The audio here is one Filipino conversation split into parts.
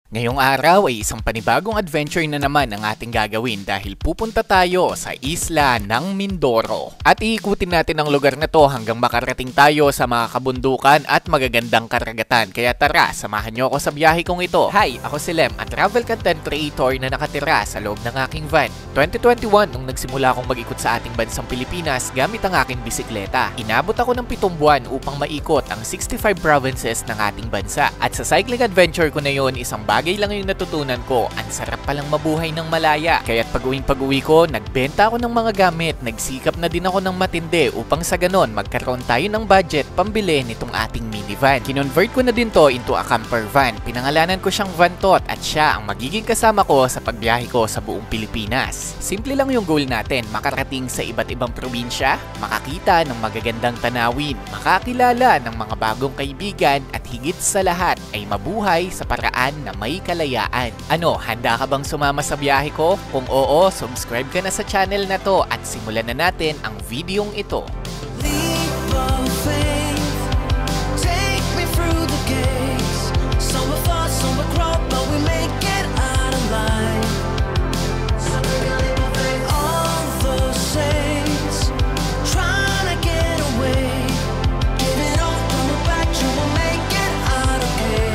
Ngayong araw ay isang panibagong adventure na naman ang ating gagawin dahil pupunta tayo sa isla ng Mindoro. At iikutin natin ang lugar na to hanggang makarating tayo sa mga kabundukan at magagandang karagatan. Kaya tara, samahan nyo ako sa biyahe kong ito. Hi, ako si Lem, ang travel content creator na nakatira sa loob ng aking van. 2021 nung nagsimula akong mag-ikot sa ating bansang Pilipinas gamit ang aking bisikleta. Inabot ako ng 7 buwan upang maikot ang 65 provinces ng ating bansa. At sa cycling adventure ko na yun, isang bagay lang yung natutunan ko, ang sarap palang mabuhay ng malaya. Kaya't pag-uwi ko, nagbenta ako ng mga gamit, nagsikap na din ako ng matindi upang sa ganon magkaroon tayo ng budget pambili nitong ating minivan. Kinonvert ko na din to into a camper van. Pinangalanan ko siyang Vantot at siya ang magiging kasama ko sa pagbiyahe ko sa buong Pilipinas. Simple lang yung goal natin, makarating sa iba't ibang probinsya, makakita ng magagandang tanawin, makakilala ng mga bagong kaibigan at higit sa lahat ay mabuhay sa paraan na may kalayaan. Ano, handa ka bang sumama sa biyahe ko? Kung oo, subscribe ka na sa channel na to at simulan na natin ang videong ito. Leap of faith, take me through the gates. Some are far, some are crowd, but we make it out alive. All the saints trying to get away. Give it all, come back, you will make it out okay.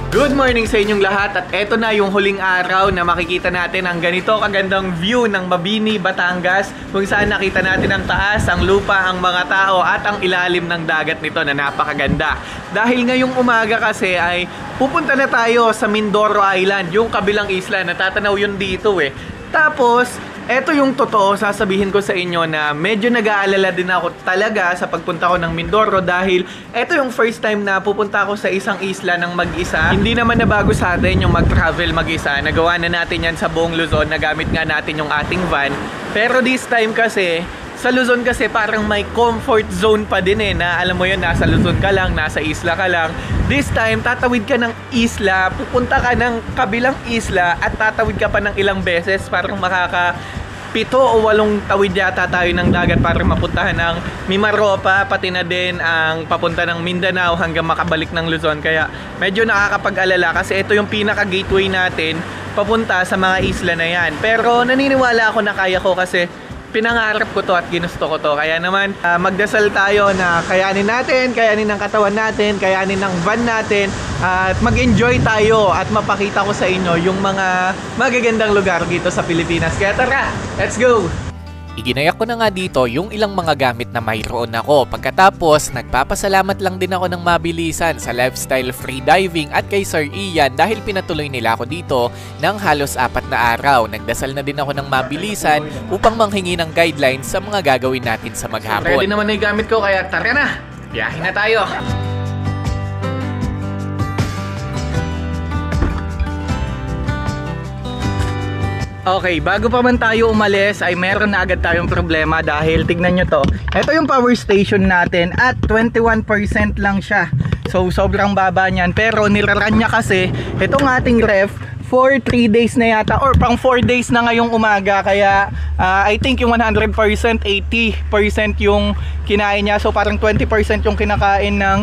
Good morning sa inyong lahat at eto na yung huling araw na makikita natin ang ganito kagandang view ng Mabini, Batangas, kung saan nakita natin ang taas, ang lupa, ang mga tao at ang ilalim ng dagat nito na napakaganda. Dahil ngayong umaga kasi ay pupunta na tayo sa Mindoro Island, yung kabilang isla, natatanaw yun dito eh. Tapos, eto yung totoo, sasabihin ko sa inyo na medyo nag-aalala din ako talaga sa pagpunta ko ng Mindoro dahil eto yung first time na pupunta ako sa isang isla ng mag-isa. Hindi naman na bago sa atin yung mag-travel mag-isa. Nagawa na natin yan sa buong Luzon, nagamit nga natin yung ating van. Pero this time kasi, sa Luzon kasi parang may comfort zone pa din eh, na alam mo yun, nasa Luzon ka lang, nasa isla ka lang. This time, tatawid ka ng isla, pupunta ka ng kabilang isla at tatawid ka pa ng ilang beses, parang makaka 7 o 8 tawid yata tayo ng dagat para mapuntahan ng Mimaropa, pati na din ang papunta ng Mindanao hanggang makabalik ng Luzon. Kaya medyo nakakapag-alala kasi ito yung pinaka-gateway natin papunta sa mga isla na yan. Pero naniniwala ako na kaya ko kasi pinangarap ko to at ginusto ko to. Kaya naman magdasal tayo na kayanin natin, kayanin ng katawan natin, kayanin ng van natin, at mag-enjoy tayo at mapakita ko sa inyo yung mga magagandang lugar dito sa Pilipinas. Kaya tara, let's go! Iginayak ko na nga dito yung ilang mga gamit na mayroon ako. Pagkatapos, nagpapasalamat lang din ako ng mabilisan sa Lifestyle Freediving at kay Sir Ian dahil pinatuloy nila ako dito ng halos 4 na araw. Nagdasal na din ako ng mabilisan upang manghingi ng guidelines sa mga gagawin natin sa maghapon. Ready naman na yung gamit ko kaya tara na! Biyahe na tayo! Okay, bago pa man tayo umalis ay meron na agad tayong problema dahil tignan nyo to. Ito yung power station natin at 21% lang siya. So sobrang baba niyan, pero niraran niya kasi itong ating ref for 3 days na yata or pang 4 days na ngayong umaga. Kaya I think yung 100%, 80% yung kinain niya. So parang 20% yung kinakain ng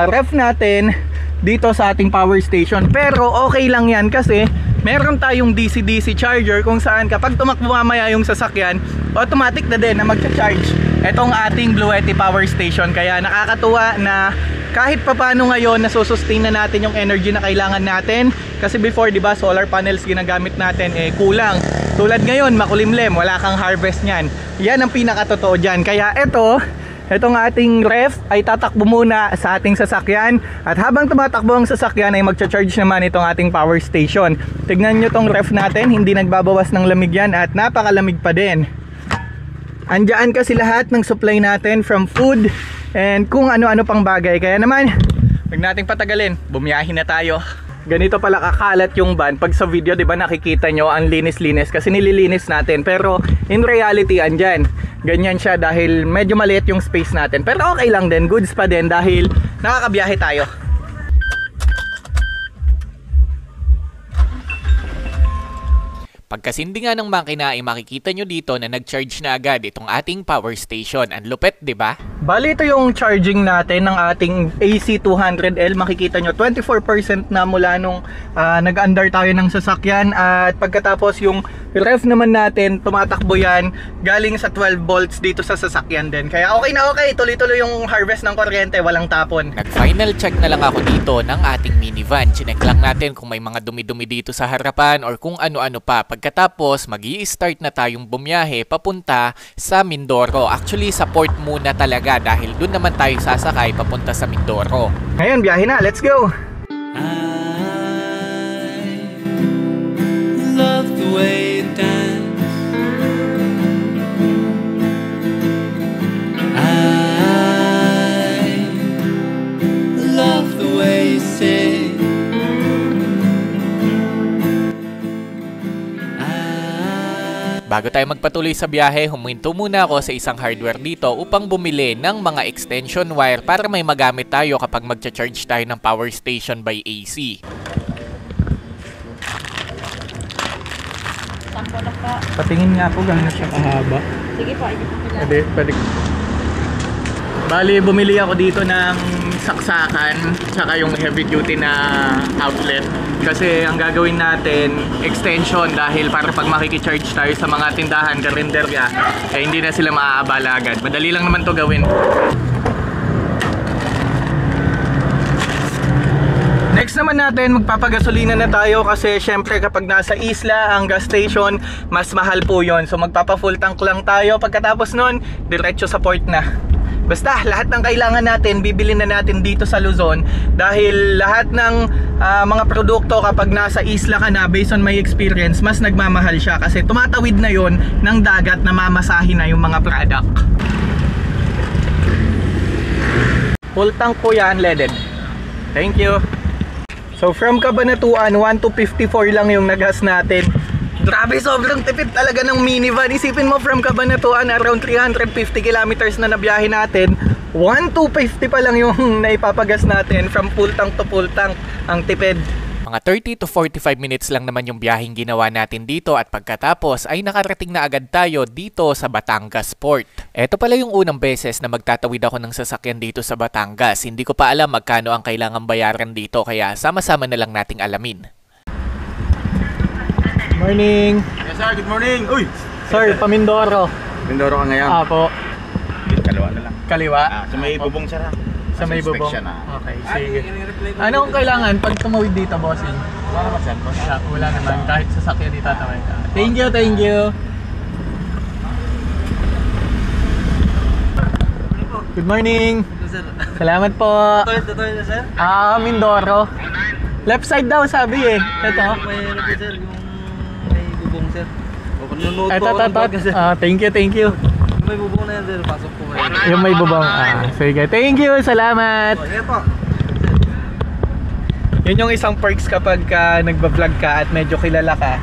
ref natin dito sa ating power station. Pero okay lang yan kasi meron tayong DC-DC charger kung saan kapag tumakbo mamaya yung sasakyan, automatic na din na magcha-charge itong ating Bluetti power station. Kaya nakakatuwa na kahit papano ngayon nasusustain na natin yung energy na kailangan natin. Kasi before, di ba, solar panels ginagamit natin, eh kulang. Tulad ngayon, makulimlim, wala kang harvest niyan. Yan ang pinakatotoo dyan. Kaya itong ating ref ay tatakbo muna sa ating sasakyan, at habang tumatakbo ang sasakyan ay magcha-charge naman itong ating power station. Tignan nyo tong ref natin, hindi nagbabawas ng lamig yan at napakalamig pa din. Andiyan kasi lahat ng supply natin, from food and kung ano-ano pang bagay. Kaya naman, huwag nating patagalin, bumiyahin na tayo. Ganito pala kakalat yung van. Pag sa video, di ba, nakikita nyo ang linis-linis kasi nililinis natin. Pero in reality, andyan, ganyan siya dahil medyo maliit yung space natin. Pero okay lang din, goods pa din dahil nakakabiyahe tayo. Pagkasindi nga ng makina ay makikita nyo dito na nag-charge na agad itong ating power station. Ang lupet, di ba? Bali, ito yung charging natin ng ating AC200L. Makikita nyo, 24% na mula nung nag-under tayo ng sasakyan. At pagkatapos yung ref naman natin, tumatakbo yan galing sa 12 volts dito sa sasakyan din. Kaya okay na okay, tuloy-tuloy yung harvest ng kuryente, walang tapon. Nag-final check na lang ako dito ng ating minivan. Chinek lang natin kung may mga dumi-dumi dito sa harapan or kung ano-ano pa. Pagkatapos, mag-i-start na tayong bumiyahe papunta sa Mindoro. Actually, sa port muna talaga dahil doon naman tayo sasakay papunta sa Mindoro. Ngayon, biyahe na, let's go! I love the way it dance. I love the way you sing. Bago tayo magpatuloy sa biyahe, huminto muna ako sa isang hardware dito upang bumili ng mga extension wire para may magamit tayo kapag magcha-charge tayo ng power station by AC. Patingin nga po, gano'n siya kahaba. Sige po, hindi po kailangan. Pwede. Bali, bumili ako dito ng saksakan tsaka yung heavy duty na outlet. Kasi ang gagawin natin, extension dahil para pag makikicharge tayo sa mga tindahan, karinderya, eh hindi na sila maaabala agad. Madali lang naman to gawin. Next naman natin, magpapagasolina na tayo kasi syempre kapag nasa isla ang gas station, mas mahal po yon. So magpapa full tank lang tayo. Pagkatapos nun, diretso sa port na. Basta lahat ng kailangan natin, bibili na natin dito sa Luzon. Dahil lahat ng mga produkto kapag nasa isla ka na, based on my experience, mas nagmamahal siya. Kasi tumatawid na yon ng dagat na mamasahin na yung mga product. Full tank po yan, leaded. Thank you. So from Cabanatuan, 1 to 54 lang yung nagas natin. Grabe, sobrang tipid talaga ng minivan. Isipin mo from Cabanatuan, around 350 kilometers na nabiyahe natin. 1 to 50 pa lang yung naipapagas natin from full tank to full tank. Ang tipid. Mga 30 to 45 minutes lang naman yung biyaheng ginawa natin dito at pagkatapos ay nakarating na agad tayo dito sa Batangas Port. Ito pala yung unang beses na magtatawid ako ng sasakyan dito sa Batangas. Hindi ko pa alam magkano ang kailangang bayaran dito kaya sama-sama na lang nating alamin. Morning. Yes sir, good morning. Uy! Sir, Pamindoro. Mindoro ka ngayon. Apo. Kaliwa na lang. Kaliwa. Sa may bubong sir. Sa may bubong. Inspection, Okay, sige. Anong kailangan pag tumawid dito, bossing? Wala naman sir. Wala naman, kahit sasakyan dito tatawid ka. Thank you, thank you. Good morning. Salamat po. Ito na sir. Mindoro. Left side daw sabi eh. Ito. May ano po sir, yung may bubong sir. O kung nanonood po Ito, ako ng vlog sir. thank you, thank you. Yung may bubong na yan sir, pasok po kayo. Yung may bubong. Sige, thank you, salamat. O, yan po. Yun yung isang perks kapag nagbablog ka at medyo kilala ka.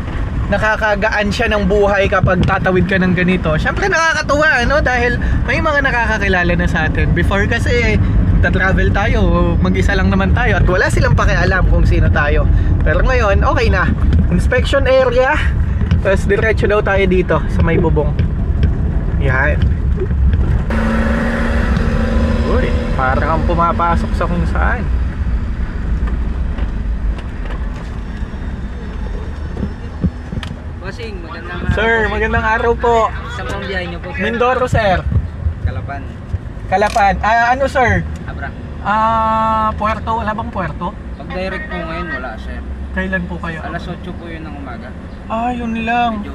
Nakakagaan siya ng buhay kapag tatawid ka ng ganito. Siyempre nakakatuwa, no? Dahil may mga nakakakilala na sa atin. Before kasi, travel tayo, mag-isa lang naman tayo at wala silang pakialam kung sino tayo. Pero ngayon, okay na. Inspection area. Tapos diretso daw tayo dito sa may bubong. Yan. Uy, parang kang pumapasok sa kung saan. Bossing, magandang araw. Sir, magandang araw po. Saan po ang biyahe niyo po sir? Mindoro, sir. Kalapan. Kalapan. Ano, sir? Abra. Puerto. Wala bang Puerto? Pag direct po ngayon, wala sir. Kailan po kayo? Alas 8 po yun ng umaga. Yun lang. Medyo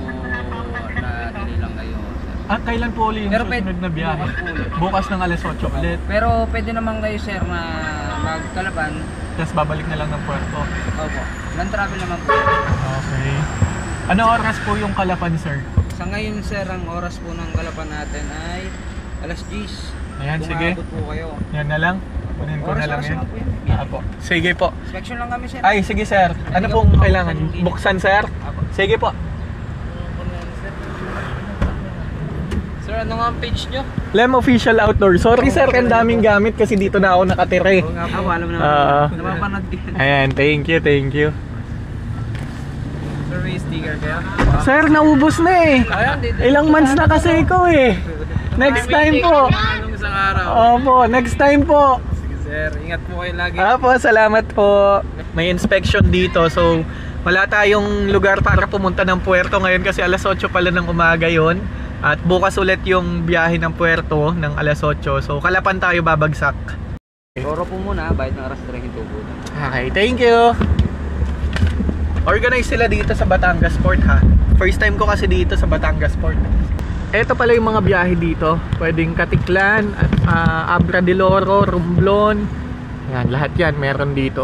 na-delay lang kayo sir. Kailan po ulit yung Pero susunod na biyahe? bukas po ulit. Bukas ng alas 8 ulit. Pero pwede naman kayo sir na magkalaban. Tapos babalik na lang ng Puerto. Opo. Land travel naman po. Okay. Ano oras po yung Kalapan, sir? Sa ngayon sir, ang oras po ng kalaban natin ay alas 10. Ayan, sige. Umabot po kayo. Yan na lang. Kunin ko na lang Oras yan. lang po yan. Po. Sige po. Inspection lang kami sir. Ay, sige, sir. Ano pong kailangan? Buksan, sir? Sige po. Sir, ano nga ang page nyo? Lem Official Outdoor. Sorry, sir, ang daming gamit kasi dito na ako nakatira. Oo nga po. Alam napapanood din. Ayan, thank you, thank you. Sir, may sticker kayo? Sir, naubos na eh. Ilang months na kasi ko eh. Next time po. isang araw. Opo, next time po. Sige sir, ingat po kayo lagi. Opo, salamat po. May inspection dito, so wala tayong lugar para pumunta ng puerto ngayon kasi alas 8 pala ng umaga yon. At bukas ulit yung biyahe ng puerto ng alas 8. So Calapan tayo babagsak. Roro po muna, bayad ng aras 3 tubo. Okay, thank you. Organize sila dito sa Batangas Port ha. First time ko kasi dito sa Batangas Port. Ito pala yung mga biyahe dito. Pwedeng Katiklan, at Abra del Oro, Romblon. Yan, lahat yan meron dito.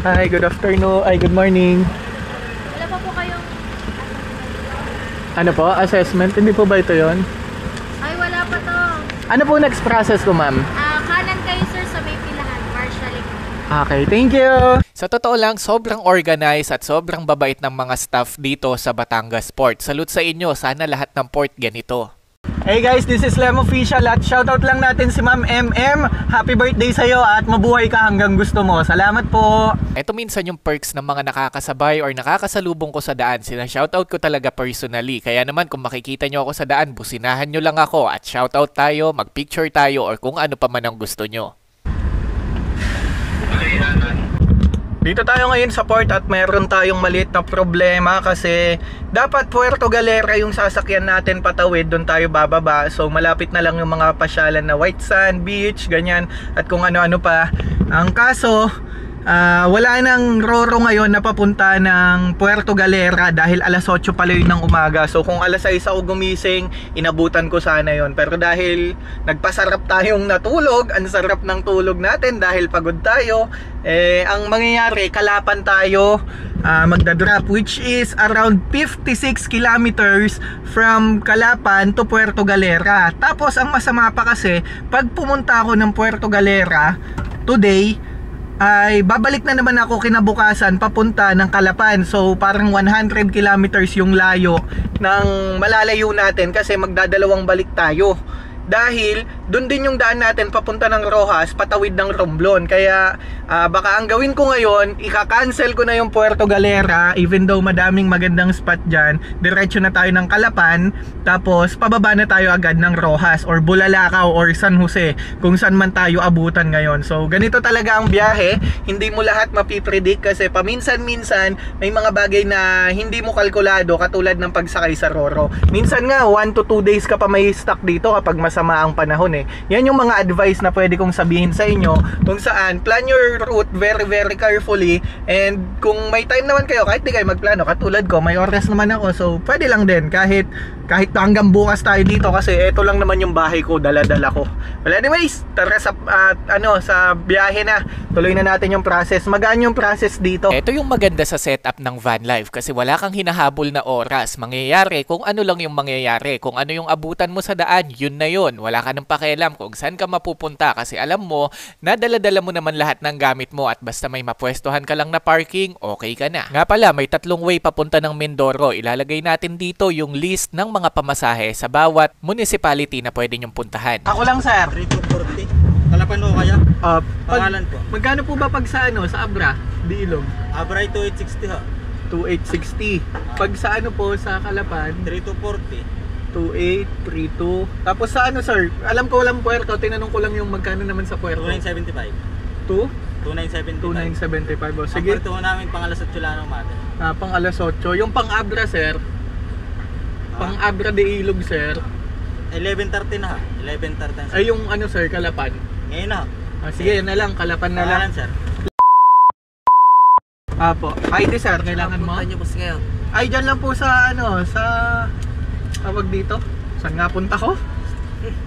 Hi, good afternoon. Ay, good morning. Wala pa po kayong... Ano po? Assessment? Hindi po ba ito yon? Ay, wala pa to. Ano po next process ko, ma'am? Kanan kayo sir sa may pilahan, marshalling. Okay, thank you. Sa totoo lang, sobrang organized at sobrang babait ng mga staff dito sa Batangas Port. Salute sa inyo, sana lahat ng port ganito. Hey guys, this is Lem Official at shoutout lang natin si Ma'am MM. Happy birthday sa'yo at mabuhay ka hanggang gusto mo. Salamat po. Ito minsan yung perks ng mga nakakasabay or nakakasalubong ko sa daan. Sina-shoutout ko talaga personally. Kaya naman kung makikita nyo ako sa daan, businahan nyo lang ako at shoutout tayo, magpicture tayo or kung ano pa man ang gusto nyo. Dito tayo ngayon sa port at meron tayong maliit na problema kasi dapat Puerto Galera yung sasakyan natin patawid, doon tayo bababa. So malapit na lang yung mga pasyalan na White Sand Beach, ganyan at kung ano-ano pa. Ang kaso, wala nang Roro ngayon na papunta ng Puerto Galera dahil alas 8 pala yun ng umaga. So kung alas 6 ako gumising, inabutan ko sana yon. Pero dahil nagpasarap tayong natulog, ang sarap ng tulog natin dahil pagod tayo, ang mangyayari, Calapan tayo magdadrop, which is around 56 kilometers from Calapan to Puerto Galera. Tapos ang masama pa kasi, pag pumunta ako ng Puerto Galera today, ay babalik na naman ako kinabukasan papunta ng Calapan. So parang 100 kilometers yung layo ng malalayo natin kasi magdadalawang balik tayo. Dahil doon din yung daan natin papunta ng Rojas, patawid ng Romblon. Kaya baka ang gawin ko ngayon, ika-cancel ko na yung Puerto Galera, even though madaming magandang spot dyan. Diretso na tayo ng Calapan, tapos pababa na tayo agad ng Rojas or Bulalakaw or San Jose, kung saan man tayo abutan ngayon. So ganito talaga ang biyahe, hindi mo lahat mapipredict kasi paminsan-minsan may mga bagay na hindi mo kalkulado, katulad ng pagsakay sa Roro. Minsan nga 1 to 2 days ka pa may stock dito kapag masama ang panahon eh. Yan yung mga advice na pwede kong sabihin sa inyo, kung saan plan your route very very carefully, and kung may time naman kayo, kahit di kayo magplano, katulad ko may oras naman ako, so pwede lang din kahit hanggang bukas tayo dito kasi eto lang naman yung bahay ko, dala-dala ko. Well anyways, tara sa sa biyahe na. Tuloy na natin yung process. Magaan yung process dito. Ito yung maganda sa setup ng van life kasi wala kang hinahabol na oras. Mangyayari kung ano lang yung mangyayari. Kung ano yung abutan mo sa daan, yun na yun. Wala ka nang pakialam kung saan ka mapupunta kasi alam mo na dala-dala mo naman lahat ng gamit mo at basta may mapwestuhan ka lang na parking, okay ka na. Nga pala, may 3 way papunta ng Mindoro. Ilalagay natin dito yung list ng mga pamasahe sa bawat municipality na pwede nyong puntahan. Ako lang sir. 340. Calapan mo kaya? Pangalan po. Magkano po ba pag sa sa Abra, Diilog? Abray 2860 ha. 2860. Pag sa po sa Calapan, 3240. 2832. Tapos sa sir, alam ko walang puerto, tinanong ko lang yung magkano naman sa puerto. 2975. 2975. Oh, Sige. sige. Ang puerto namin pang alas 8 lang ng mate. Pang alas 8. Yung pang Abra sir. Pang Abra de Ilog sir. 11:30 na ha. 11:30. Ay yung sir, Calapan. Ngayon na. Sige, yan na lang, Calapan na lang. Pangalan sir. Apo. ID sir, kailangan mo? Punta nyo po ngayon. Ay, dyan lang po sa sa tawag dito. Saan nga punta ko?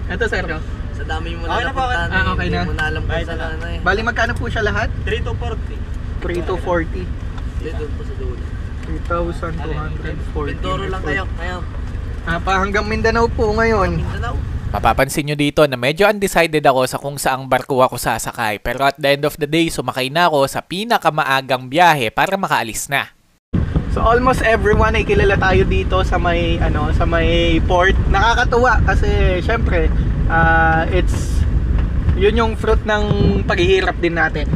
Ito sir. Sa dami mo Okay na po, napuntahan okay. Okay na. Hindi mo na alam kung Bayad saan na. na eh. Bali magkano po siya lahat? 3240. 3240. Dito po sa dulo. 3,240. Mindoro lang kayo. Ngayon. Hanggang Mindanao po ngayon. Mindanao. Mapapansin nyo dito na medyo undecided ako sa kung saang barko ako sasakay. Pero at the end of the day, sumakay na ako sa pinakamaagang biyahe para makaalis na. So almost everyone ay kilala tayo dito sa may sa may port. Nakakatuwa kasi syempre yun yung fruit ng paghihirap din natin.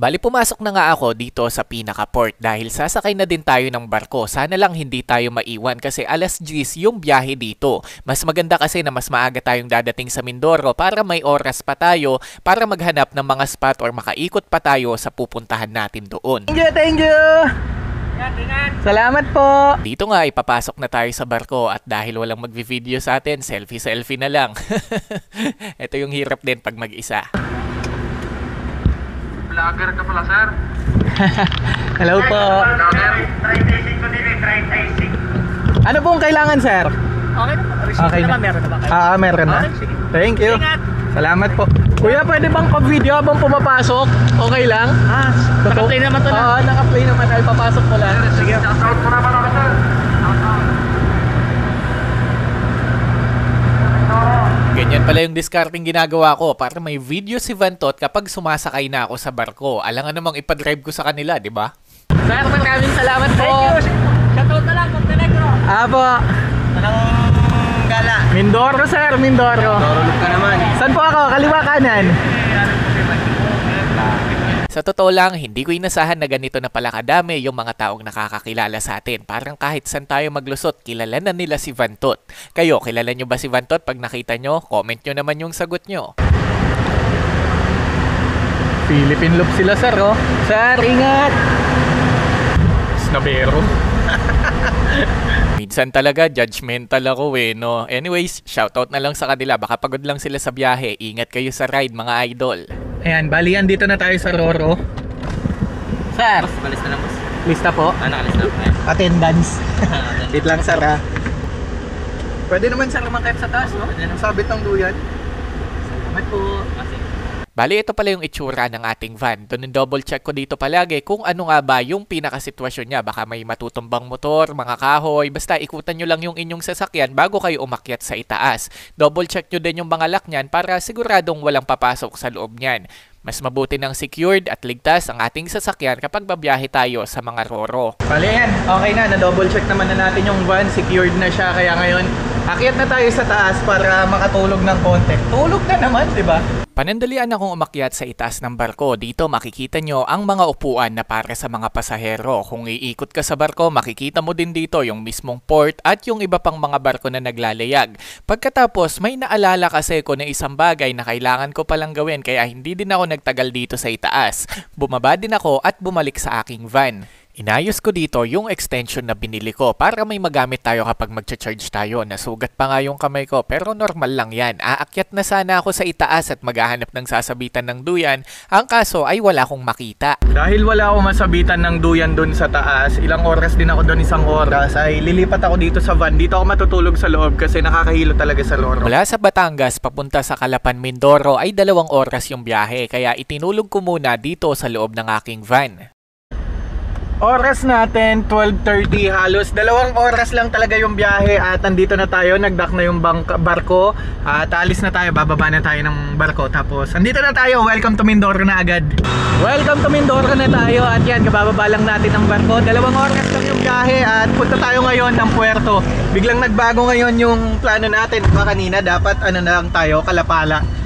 Bali pumasok na nga ako dito sa pinaka-port dahil sasakay na din tayo ng barko. Sana lang hindi tayo maiwan kasi 10:00 yung biyahe dito. Mas maganda kasi na mas maaga tayong dadating sa Mindoro para may oras pa tayo para maghanap ng mga spot or makaikot pa tayo sa pupuntahan natin doon. Thank you! Salamat po! Dito nga ipapasok na tayo sa barko at dahil walang magvi-video sa atin, selfie na lang. Ito yung hirap din pag mag-isa. Vlogger ka pala, sir. Hello po. Ano pong kailangan, sir? Okay na. Meron na ba? Meron na. Thank you. Salamat po. Kuya, pwede bang pag-video habang pumapasok? Okay lang? Naka-play naman to na. Oo, naka-play naman. Ay, papasok ko lang. Sige. Shout mo naman ako, sir. Ganyan pala yung discarding ginagawa ko para may video si Vantot kapag sumasakay na ako sa barko. Alangan namang ipadrive ko sa kanila, di ba? Sir, maraming salamat po. Shoutout na lang, Montenegro. Apo. Anong gala? Mindoro, sir. Mindoro. Dorulog ka naman. Saan po ako? Kaliwa, kanan? Sa totoo lang, hindi ko inasahan na ganito na pala kadami yung mga taong nakakakilala sa atin. Parang kahit saan tayo maglusot, kilala na nila si Vantot. Kayo, kilala nyo ba si Vantot? Pag nakita nyo, comment nyo naman yung sagot nyo. Philippine loop sila, sir, oh. Sir, ingat! Snabero. Minsan talaga, judgmental ako no? Anyways, shoutout na lang sa kanila. Baka pagod lang sila sa biyahe. Ingat kayo sa ride, mga idol. Ayan, bali yan, dito na tayo sa Roro. Sir, Balis na lang, boss. lista po. Nakalis na. Attendance. Wait lang, sir, ha. Pwede naman, sir, umakit sa taas, no? Sabit ng duyan. Salamat po. Bali, ito pala yung itsura ng ating van. Doon double check ko dito palagi kung ano nga ba yung pinakasitwasyon niya. Baka may matutumbang motor, mga kahoy. Basta ikutan nyo lang yung inyong sasakyan bago kayo umakyat sa itaas. Double check nyo din yung mga lock niyan para siguradong walang papasok sa loob niyan. Mas mabuti ng secured at ligtas ang ating sasakyan kapag babiyahe tayo sa mga Roro. Bali yan, okay na. Na-double check naman na natin yung van. Secured na siya. Kaya ngayon, akyat na tayo sa taas para makatulog ng konti. Tulog na naman, di ba? Panandalian akong umakyat sa itaas ng barko. Dito makikita nyo ang mga upuan na para sa mga pasahero. Kung iikot ka sa barko, makikita mo din dito yung mismong port at yung iba pang mga barko na naglalayag. Pagkatapos, may naalala kasi ko na isang bagay na kailangan ko palang gawin kaya hindi din ako nagtagal dito sa itaas. Bumaba din ako at bumalik sa aking van. Inayos ko dito yung extension na binili ko para may magamit tayo kapag magcha-charge tayo. Nasugat pa nga yung kamay ko pero normal lang yan. Aakyat na sana ako sa itaas at maghahanap ng sasabitan ng duyan. Ang kaso ay wala akong makita. Dahil wala akong masabitan ng duyan dun sa taas, ilang oras din ako dun, isang oras, ay lilipat ako dito sa van. Dito ako matutulog sa loob kasi nakakahilo talaga sa Roro. Mula sa Batangas papunta sa Calapan, Mindoro ay 2 oras yung biyahe kaya itinulog ko muna dito sa loob ng aking van. Oras natin, 12:30 halos. 2 oras lang talaga yung biyahe at nandito na tayo. Nagdock na yung barko. At alis na tayo, bababa na tayo ng barko. Tapos, andito na tayo. Welcome to Mindoro na agad. Welcome to Mindoro na tayo. At yan, kabababa lang natin ang barko. 2 oras lang yung biyahe at punta tayo ngayon ng Puerto. Biglang nagbago ngayon yung plano natin. Kanina dapat ano na lang tayo, Kalapala.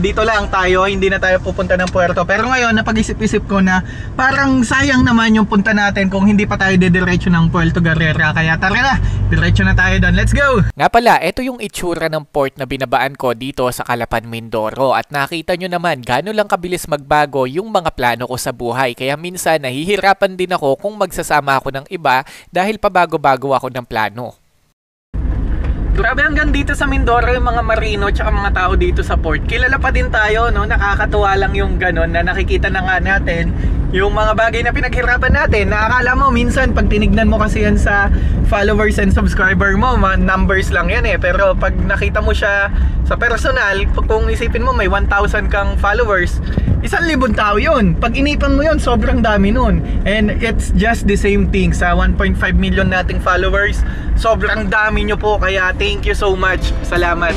Dito lang tayo, hindi na tayo pupunta ng Puerto. Pero ngayon, napag-isip-isip ko na parang sayang naman yung punta natin kung hindi pa tayo didiretso ng Puerto Galera. Kaya tara na, diretso na tayo doon. Let's go! Nga pala, ito yung itsura ng port na binabaan ko dito sa Calapan, Mindoro. At nakita nyo naman, gaano lang kabilis magbago yung mga plano ko sa buhay. Kaya minsan, nahihirapan din ako kung magsasama ako ng iba dahil pabago-bago ako ng plano. Grabe, hanggang dito sa Mindoro yung mga marino tsaka mga tao dito sa port. Kilala pa din tayo, no? Nakakatuwa lang yung ganon na nakikita na nga natin yung mga bagay na pinaghirapan natin. Nakakala mo minsan pag tinignan mo kasi yan sa followers and subscriber mo, numbers lang yan eh. Pero pag nakita mo siya sa personal, kung isipin mo may 1,000 kang followers, 1,000 tao yun. Pag inipan mo yun, sobrang dami nun. And it's just the same thing sa 1.5 million nating followers. Sobrang dami nyo po, kaya thank you so much. Salamat.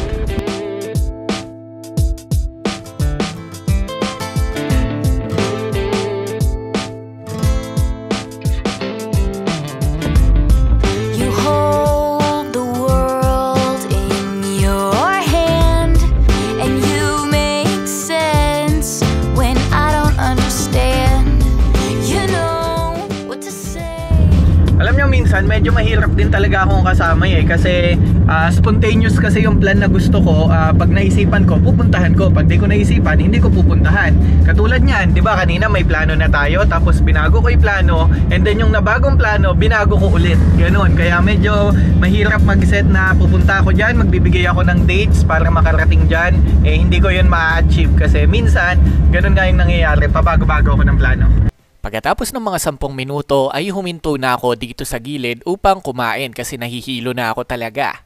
You hold the world in your hand, and you make sense when I don't understand. nyo minsan medyo mahirap din talaga akong kasama kasi spontaneous kasi yung plan na gusto ko. Pag naisipan ko, pupuntahan ko. Pag di ko naisipan, hindi ko pupuntahan. Katulad nyan, di ba kanina may plano na tayo, tapos binago ko yung plano, and then yung nabagong plano, binago ko ulit. Ganun, kaya medyo mahirap mag-set na pupunta ako dyan, magbibigay ako ng dates para makarating dyan. Hindi ko yun ma-achieve kasi minsan, ganun nga yung nangyayari, pabago-bago ako ng plano. Pagkatapos ng mga 10 minuto ay huminto na ako dito sa gilid upang kumain kasi nahihilo na ako talaga.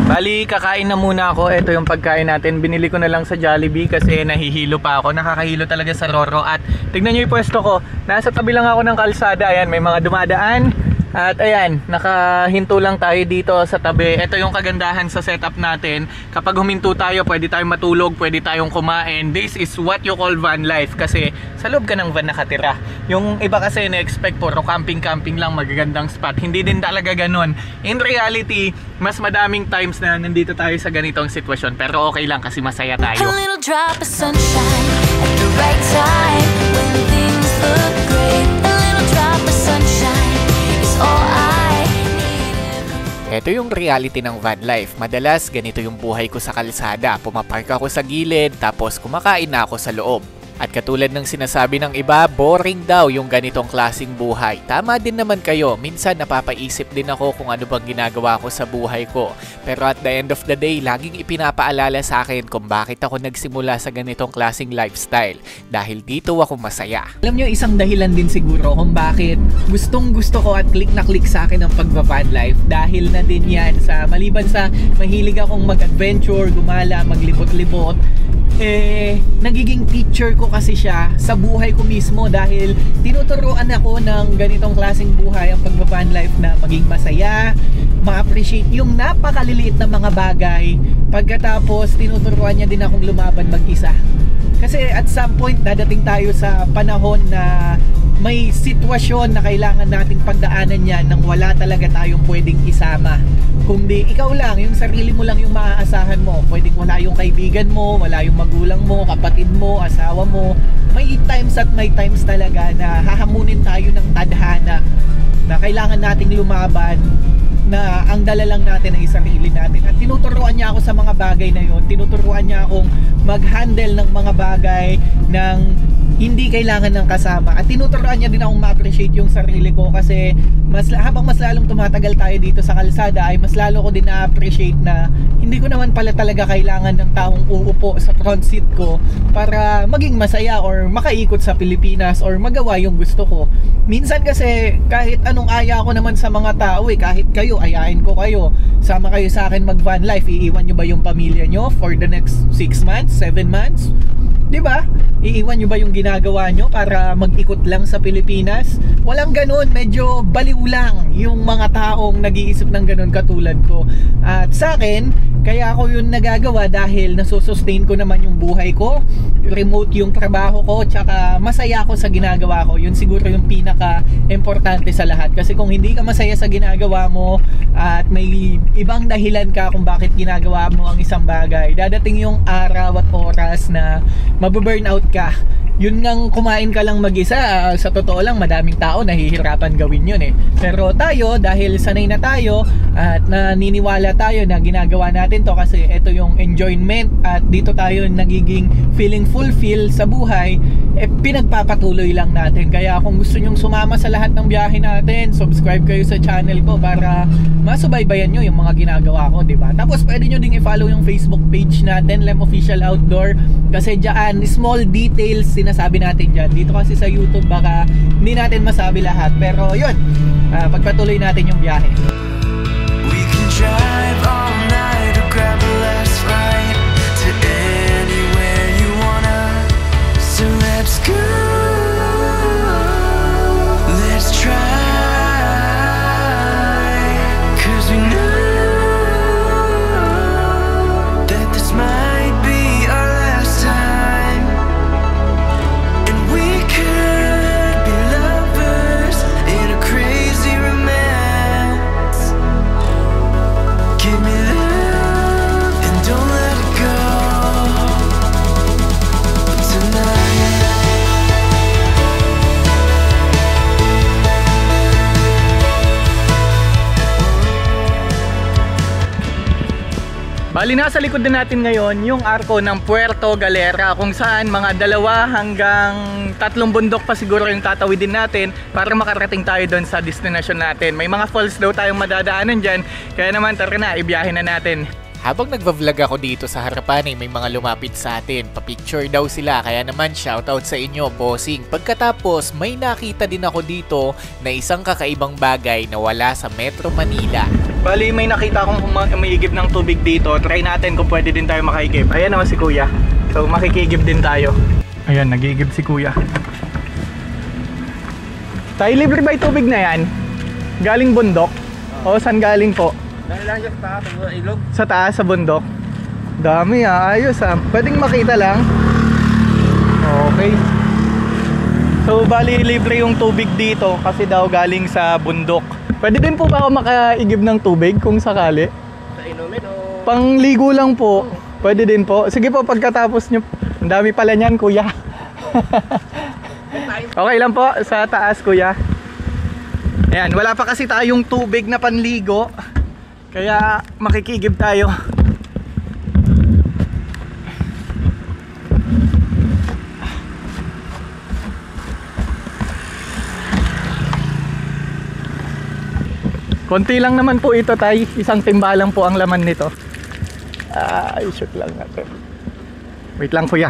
Bali, kakain na muna ako. Ito yung pagkain natin. Binili ko na lang sa Jollibee kasi nahihilo pa ako. Nakakahilo talaga sa Roro. At tignan nyo yung pwesto ko. Nasa tabi lang ako ng kalsada. Ayan, may mga dumadaan. At ayan, nakahinto lang tayo dito sa tabi. Ito yung kagandahan sa setup natin. Kapag huminto tayo, pwede tayong matulog, pwede tayong kumain. This is what you call van life kasi sa loob ka ng van nakatira. Yung iba kasi na-expect puro camping-camping lang, magagandang spot. Hindi din talaga ganun. In reality, mas madaming times na nandito tayo sa ganitong sitwasyon. Pero okay lang kasi masaya tayo. A little drop of sunshine at the right time when things look great. A little drop of sunshine is all I need. Ito yung reality ng van life. Madalas ganito yung buhay ko sa kalsada. Pumapark ako sa gilid tapos kumakain na ako sa loob. At katulad ng sinasabi ng iba, boring daw yung ganitong klaseng buhay. Tama din naman kayo, minsan napapaisip din ako kung ano bang ginagawa ko sa buhay ko. Pero at the end of the day, laging ipinapaalala sa akin kung bakit ako nagsimula sa ganitong klaseng lifestyle. Dahil dito ako masaya. Alam nyo, isang dahilan din siguro kung bakit gustong gusto ko at click na click sa akin ang pagba-van life. Dahil na din yan sa maliban sa mahilig akong mag-adventure, gumala, maglibot-libot, nagiging teacher ko kasi siya sa buhay ko mismo dahil tinuturuan ako ng ganitong klaseng buhay, ang pagba-van life, na maging masaya, ma-appreciate yung napakaliliit na mga bagay. Pagkatapos tinuturuan niya din akong lumaban mag-isa. Kasi at some point dadating tayo sa panahon na may sitwasyon na kailangan nating pagdaanan yan nang wala talaga tayong pwedeng isama. Kung di ikaw lang, yung sarili mo lang yung maaasahan mo. Pwedeng wala yung kaibigan mo, wala yung magulang mo, kapatid mo, asawa mo. May times at may times talaga na hahamunin tayo ng tadhana na kailangan nating lumaban, na ang dala lang natin ay sarili natin. At tinuturuan niya ako sa mga bagay na yun. Tinuturuan niya akong mag-handle ng mga bagay ng hindi kailangan ng kasama. At tinuturuan niya din akong ma-appreciate yung sarili ko kasi habang mas lalong tumatagal tayo dito sa kalsada ay mas lalo ko din na-appreciate na hindi ko naman pala talaga kailangan ng taong uupo sa front seat ko para maging masaya or makaikot sa Pilipinas or magawa yung gusto ko. Minsan kasi kahit anong aya ko naman sa mga tao kahit kayo, ayain ko kayo, sama kayo sa akin mag van life, iiwan nyo ba yung pamilya nyo for the next 6 months, 7 months? Diba? Iiwan nyo ba yung ginagawa nyo para mag-ikot lang sa Pilipinas? Walang ganun, medyo baliw lang yung mga taong nag-iisip ng ganun katulad ko. At sa akin, kaya ako yun nagagawa dahil nasusustain ko naman yung buhay ko, remote yung trabaho ko, tsaka masaya ako sa ginagawa ko. Yun siguro yung pinaka-importante sa lahat. Kasi kung hindi ka masaya sa ginagawa mo at may ibang dahilan ka kung bakit ginagawa mo ang isang bagay, dadating yung araw at oras na mababurnout ka. Yun ngang kumain ka lang mag-isa, sa totoo lang madaming tao nahihirapan gawin yun Pero tayo, dahil sanay na tayo at naniniwala tayo na ginagawa natin to kasi ito yung enjoyment at dito tayo nagiging feeling fulfill sa buhay, pinagpapatuloy lang natin. Kaya kung gusto nyong sumama sa lahat ng biyahe natin, subscribe kayo sa channel ko para masubaybayan nyo yung mga ginagawa ko, diba? Tapos pwede nyo ding i-follow yung Facebook page natin, Lem Official Outdoor, kasi dyan, small details sinasabi natin dyan. Dito kasi sa YouTube baka hindi natin masabi lahat, pero yun, pagpatuloy natin yung biyahe. We can drive all night or grab a last flight to anywhere you wanna. So let's go. Let's try. 'Cause we know that this might be our last time. And we could be lovers in a crazy romance. Give me Bali, nasa likod na natin ngayon yung arko ng Puerto Galera, kung saan mga 2 hanggang 3 bundok pa siguro yung tatawidin natin para makarating tayo doon sa destination natin. May mga falls daw tayong madadaanan dyan, kaya naman tara na, ibiyahin na natin. Habang nagva-vlog ako dito sa harapan ay may mga lumapit sa atin. Pa-picture daw sila, kaya naman shoutout sa inyo, bossing. Pagkatapos may nakita din ako dito na isang kakaibang bagay na wala sa Metro Manila. Bali, may nakita akong umiigib ng tubig dito. Try natin kung pwede din tayo makaigib. Ayan naman si Kuya. So makikigib din tayo. Ayan, nag-iigib si Kuya. Tayo, libre ba yung tubig na yan? Galing bundok? O saan galing po? Dahil lang siya sa taas, ilog. Sa taas, sa bundok? Dami ayos Pwedeng makita lang. Okay. So bali, libre yung tubig dito kasi daw galing sa bundok. Pwede din po ba ako makaigib ng tubig kung sakali? Sa inumin o... Pangligo lang po. Pwede din po. Sige po, pagkatapos nyo. Ang dami pala niyan, Kuya. Okay lang po, sa taas, Kuya. Ayan, wala pa kasi tayong tubig na panligo. Kaya makikigib tayo. Konti lang naman po ito, Tay. Isang timbalang po ang laman nito. I-shoot lang natin. Wait lang, Kuya.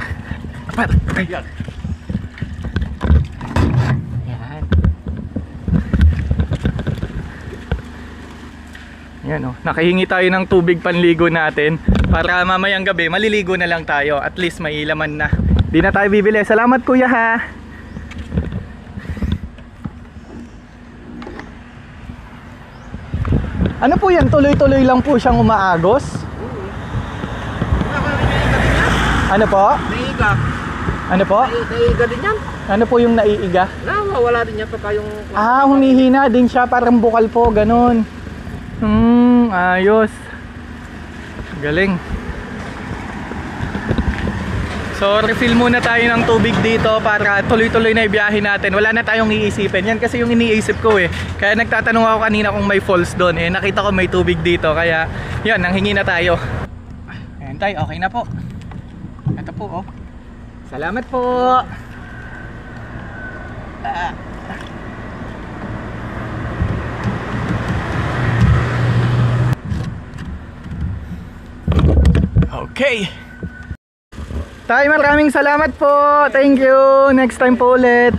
Ayan. Yan oh, nakahingi tayo ng tubig panligo natin para mamayang gabi maliligo na lang tayo. At least may laman na. Di na tayo bibili. Salamat, Kuya, ha. Ano po yan? Tuloy-tuloy lang po siyang umaagos? Ano po? Naiiga. Ano po? Naiiga din yan. Ano po yung naiiga? Wala din yan pagka yung... Humihina din siya. Parang bukal po, ganun. Ayos. Galing. So refill muna tayo ng tubig dito para tuloy-tuloy na ibiyahin natin. Wala na tayong iisipin. Yan kasi yung iniisip ko eh. Kaya nagtatanong ako kanina kung may falls doon. Nakita ko may tubig dito. Kaya yan, nanghingi na tayo. Ayan, Tay, okay na po. Ito po, oh. Salamat po. Okay. Tay, maraming salamat po. Thank you. Next time po ulit.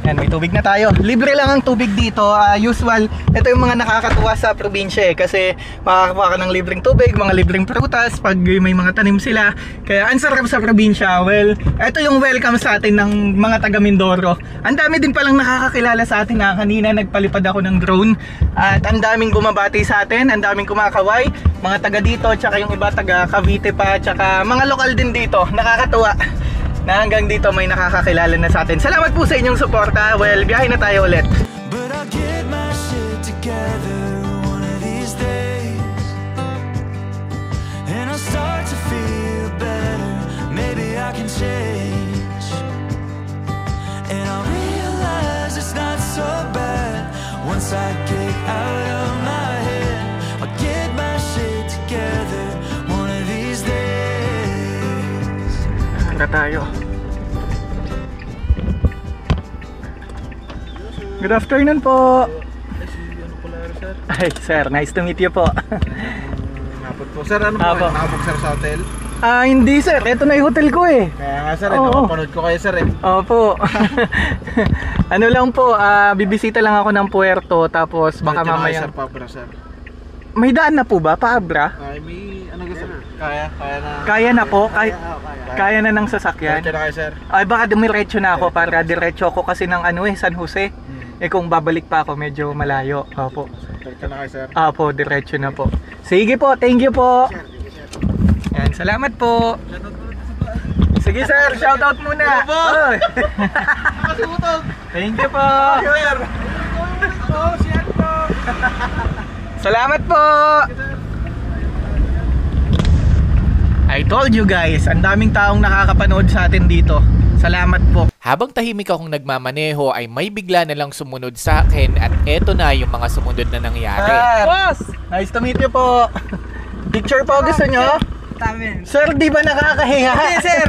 Yan, may tubig na tayo. Libre lang ang tubig dito. Usual, ito yung mga nakakatuwa sa probinsya kasi makakakuha ka ng libreng tubig, mga libreng prutas pag may mga tanim sila. Kaya ang sarap sa probinsya. Well, ito yung welcome sa atin ng mga taga Mindoro. Ang dami din palang nakakakilala sa atin na kanina nagpalipad ako ng drone. At ang daming bumabati sa atin, ang daming kumakaway. Mga taga dito, tsaka yung iba taga Cavite pa, tsaka mga lokal din dito. Nakakatuwa na hanggang dito may nakakakilala na sa atin. Salamat po sa inyong suporta. Well, biyahe na tayo ulit. But I'll get my shit together one of these days, and I'll start to feel better. Maybe I can change, and I'll realize it's not so bad once I get out of my head. I'll get my shit together one of these days. Hangga tayo. Good afternoon po. Ay, sir, nice to meet you po. Napot po. Sir, ano po Apo. kayo? Nakabok sir sa hotel? Hindi sir, ito na yung hotel ko eh. Kaya nga sir, Oo. napapanood ko kayo sir eh. Opo. Ano lang po, bibisita lang ako ng Puerto tapos baka Diretso na kayo, mamaya. Sir, Pabra sir. May daan na po ba, Paabra? Ay, may ano ka sir? Kaya na. Kaya na po, Kaya. kaya na ng sasakyan. Diretso na kayo sir. Ay baka dumiretso na ako para diretso ako kasi ng San Jose. Eh kung babalik pa ako medyo malayo. Opo. Diretso na kayo sir. Opo, diretso na po. Sige po, thank you po. Yan, salamat po. Sige sir, shoutout muna. Oy. Thank you po. Salamat po. I told you guys, ang daming taong nakakapanood sa atin dito. Salamat po. Habang tahimik akong nagmamaneho ay may bigla na lang sumunod sa akin at eto na yung mga sumunod na nangyari. Boss! Nice to meet you po. Picture po gusto nyo? Tama. Sir, di ba nakakahiya? Hindi, sir.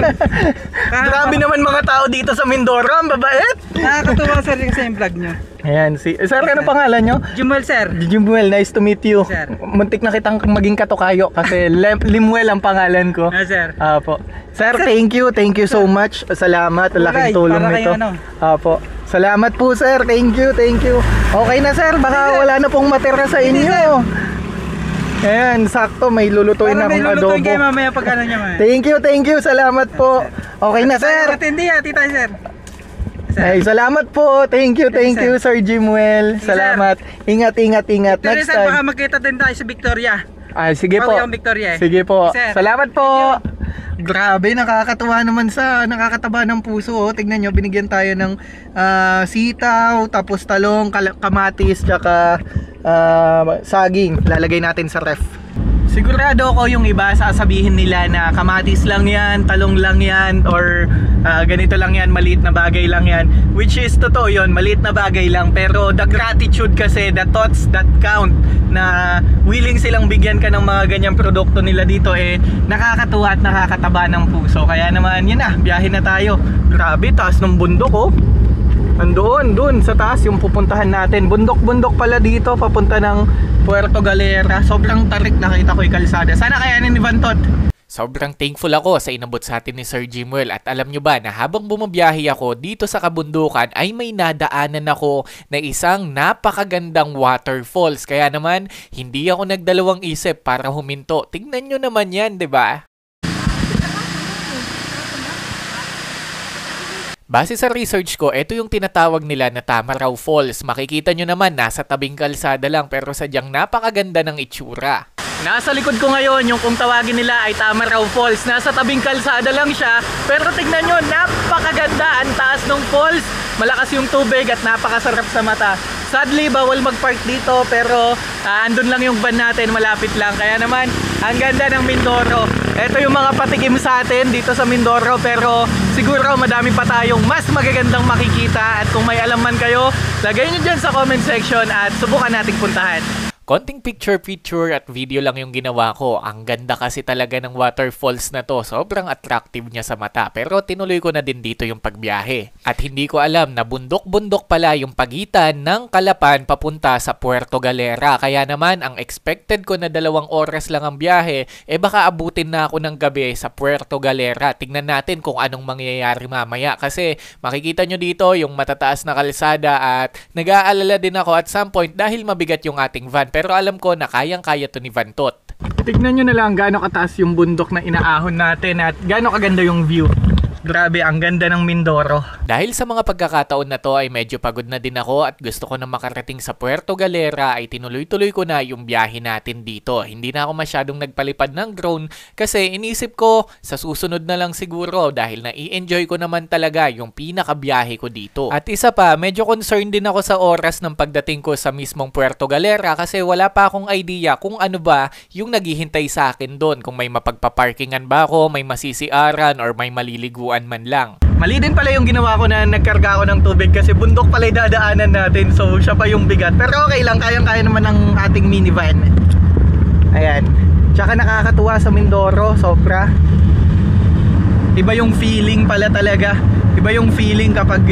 Grabe naman mga tao dito sa Mindoro, ang babait. Nakakatuwa sir yung sa vlog nyo. Ayan, sir, ano pangalan nyo? Jumel sir. Jimwell, nice to meet you. Sir. Muntik na kitang maging katukayo kasi Limwell ang pangalan ko. Sir. Apo. Sir, thank you so much. Salamat, laking Kulay, tulong para nito. kayo, ano? Apo. Salamat po sir, thank you. Okay na sir, baka wala na pong matira sa inyo. Ayan, sakto, may lulutuin na Para may akong lulutuin adobo. kayo mamaya pag ano nyo man. Thank you, salamat po. Okay na sir. Matindi tita sir. Ay, salamat po. Thank you, Sir Jimwell. Sir. Salamat. Ingat. Pero Next sir, baka time. magkita din tayo sa Victoria. Ay, sige po. Pauwi akong Victoria eh. Sige po. Sir. Salamat po. Grabe, nakakatuwa naman nakakataba ng puso. Oh. Tignan nyo, binigyan tayo ng sitaw, tapos talong, kamatis, tsaka saging. Lalagay natin sa ref. Sigurado ako yung iba sasabihin nila na kamatis lang yan, talong lang yan, or ganito lang yan, maliit na bagay lang yan. Which is totoo yun, maliit na bagay lang. Pero the gratitude kasi, the thoughts that count, na willing silang bigyan ka ng mga ganyang produkto nila dito, nakakatuwa at nakakataba ng puso. Kaya naman, yun na, biyahe na tayo. Grabe, taas ng bundok oh. Doon sa taas yung pupuntahan natin. Bundok-bundok pala dito papunta ng Puerto Galera. Sobrang tarik, nakita ko yung kalsada. Sana kayanin ni Vantot. Sobrang thankful ako sa inabot sa atin ni Sir Jimwell, at alam nyo ba na habang bumabiyahe ako dito sa kabundukan ay may nadaanan ako na isang napakagandang waterfalls. Kaya naman hindi ako nagdalawang isip para huminto. Tingnan nyo naman yan, 'di ba? Base sa research ko, ito yung tinatawag nila na Tamaraw Falls. Makikita nyo naman, nasa tabing kalsada lang pero sadyang napakaganda ng itsura. Nasa likod ko ngayon, yung kung tawagin nila ay Tamaraw Falls. Nasa tabing kalsada lang siya, pero tignan nyo, napakaganda. Ang taas ng falls, malakas yung tubig at napakasarap sa mata. Sadly, bawal mag-park dito, pero andun lang yung van natin, malapit lang. Kaya naman, ang ganda ng Mindoro. Ito yung mga patikim sa atin dito sa Mindoro, pero siguro madami pa tayong mas magagandang makikita. At kung may alam man kayo, lagay nyo dyan sa comment section at subukan nating puntahan. Konting picture at video lang yung ginawa ko. Ang ganda kasi talaga ng waterfalls na to. Sobrang attractive niya sa mata. Pero tinuloy ko na din dito yung pagbiyahe. At hindi ko alam na bundok-bundok pala yung pagitan ng Calapan papunta sa Puerto Galera. Kaya naman ang expected ko na 2 oras lang ang biyahe, baka abutin na ako ng gabi sa Puerto Galera. Tingnan natin kung anong mangyayari mamaya. Kasi makikita nyo dito yung matataas na kalsada at nag-aalala din ako at some point dahil mabigat yung ating van. Pero alam ko na kayang-kaya to ni Vantot. Tignan nyo na lang gaano kataas yung bundok na inaahon natin at gaano kaganda yung view. Grabe, ang ganda ng Mindoro. Dahil sa mga pagkakataon na to ay medyo pagod na din ako at gusto ko na makarating sa Puerto Galera, ay tinuloy-tuloy ko na yung biyahe natin dito. Hindi na ako masyadong nagpalipad ng drone kasi inisip ko sa susunod na lang siguro dahil na-i-enjoy ko naman talaga yung pinakabiyahe ko dito. At isa pa, medyo concerned din ako sa oras ng pagdating ko sa mismong Puerto Galera kasi wala pa akong idea kung ano ba yung naghihintay sa akin doon. Kung may mapagpaparkingan ba ako, may masisiaran or may maliliguan man lang. Mali din pala yung ginawa ko na nagkarga ako ng tubig kasi bundok pala yung dadaanan natin, so siya pa yung bigat. Pero okay lang, kayang-kaya naman ng ating minivan. Ayan. Tsaka nakakatuwa sa Mindoro, sobra. Iba yung feeling pala talaga. Iba yung feeling kapag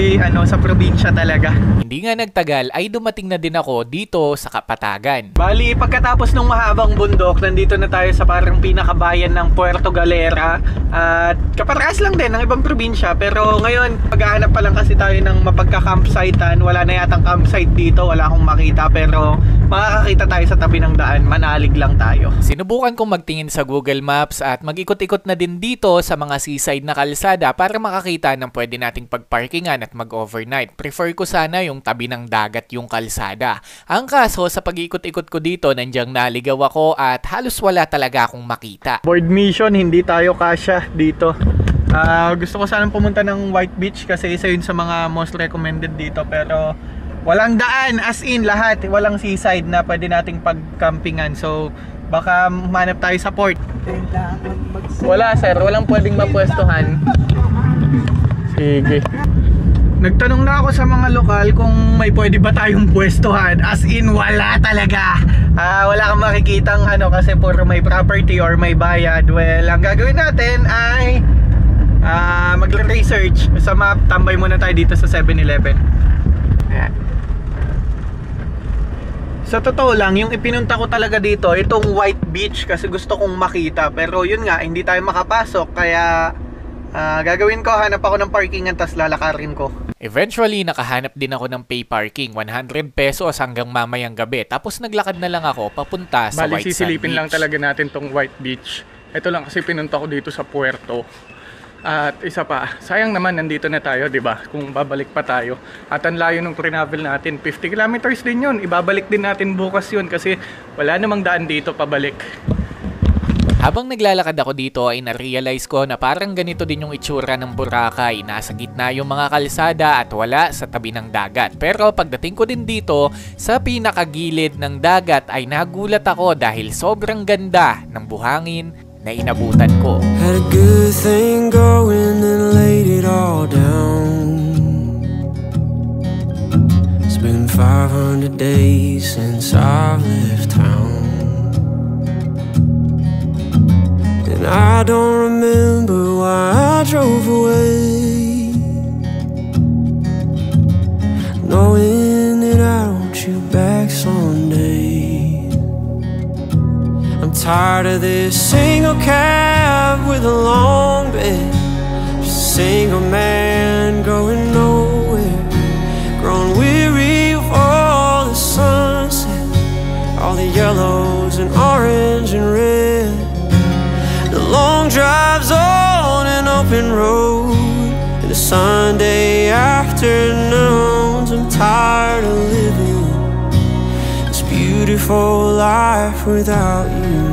sa probinsya talaga. Hindi nga nagtagal ay dumating na din ako dito sa Kapatagan. Bali, pagkatapos ng mahabang bundok, nandito na tayo sa parang pinakabayan ng Puerto Galera. At kaparehas lang din ng ibang probinsya. Pero ngayon, paghahanap pa lang kasi tayo ng mapagka-campsitean. Wala na yatang campsite dito, wala akong makita. Pero makakakita tayo sa tabi ng daan, manalig lang tayo. Sinubukan kong magtingin sa Google Maps at mag-ikot-ikot na din dito sa mga seaside na kalsada para makakita ng pwede nating pagparkingan at mag-overnight. Prefer ko sana yung tabi ng dagat yung kalsada. Ang kaso sa pag-ikot-ikot ko dito, nandyang naligaw ako at halos wala talaga akong makita. Board mission, hindi tayo kasya dito. Gusto ko sanang pumunta ng White Beach kasi isa yun sa mga most recommended dito, pero walang daan, as in lahat, walang seaside na pwede nating pagcampingan. So baka manap tayo sa port. Wala sir, walang pwedeng mapwestuhan. Sige. Nagtanong na ako sa mga lokal kung may pwede ba tayong pwestuhan. As in, wala talaga. Wala kang makikitang ano kasi puro may property or may bayad. Well, ang gagawin natin ay magre-research sa map. Tambay muna tayo dito sa 7-Eleven. Ayan. Sa totoo lang, yung ipinunta ko talaga dito, itong White Beach kasi gusto kong makita. Pero yun nga, hindi tayo makapasok. Kaya gagawin ko, hanap ako ng parkingan tas lalakarin ko. Eventually, nakahanap din ako ng pay parking, 100 pesos hanggang mamayang gabi. Tapos naglakad na lang ako papunta sa Bali, White Sand sisilipin Beach. lang talaga natin tong White Beach. Ito lang kasi pinunta ko dito sa Puerto. At isa pa, sayang naman nandito na tayo, 'di ba? Kung babalik pa tayo. At ang layo ng travel natin, 50 kilometers din 'yun. Ibabalik din natin bukas 'yun kasi wala namang daan dito pabalik. Habang naglalakad ako dito ay na-realize ko na parang ganito din yung itsura ng Boracay. Nasa gitna yung mga kalsada at wala sa tabi ng dagat. Pero pagdating ko din dito, sa pinakagilid ng dagat ay nagulat ako dahil sobrang ganda ng buhangin na inabutan ko. Had a good thing going and laid it all down. It's been 500 days since I've left town, and I don't remember why I drove away, knowing that I want you back someday. I'm tired of this single cab with a long bed, just a single man going nowhere, grown weary of all the sunsets, all the yellows and orange and red, the long drives on an open road, and the Sunday afternoons. I'm tired of living this beautiful life without you.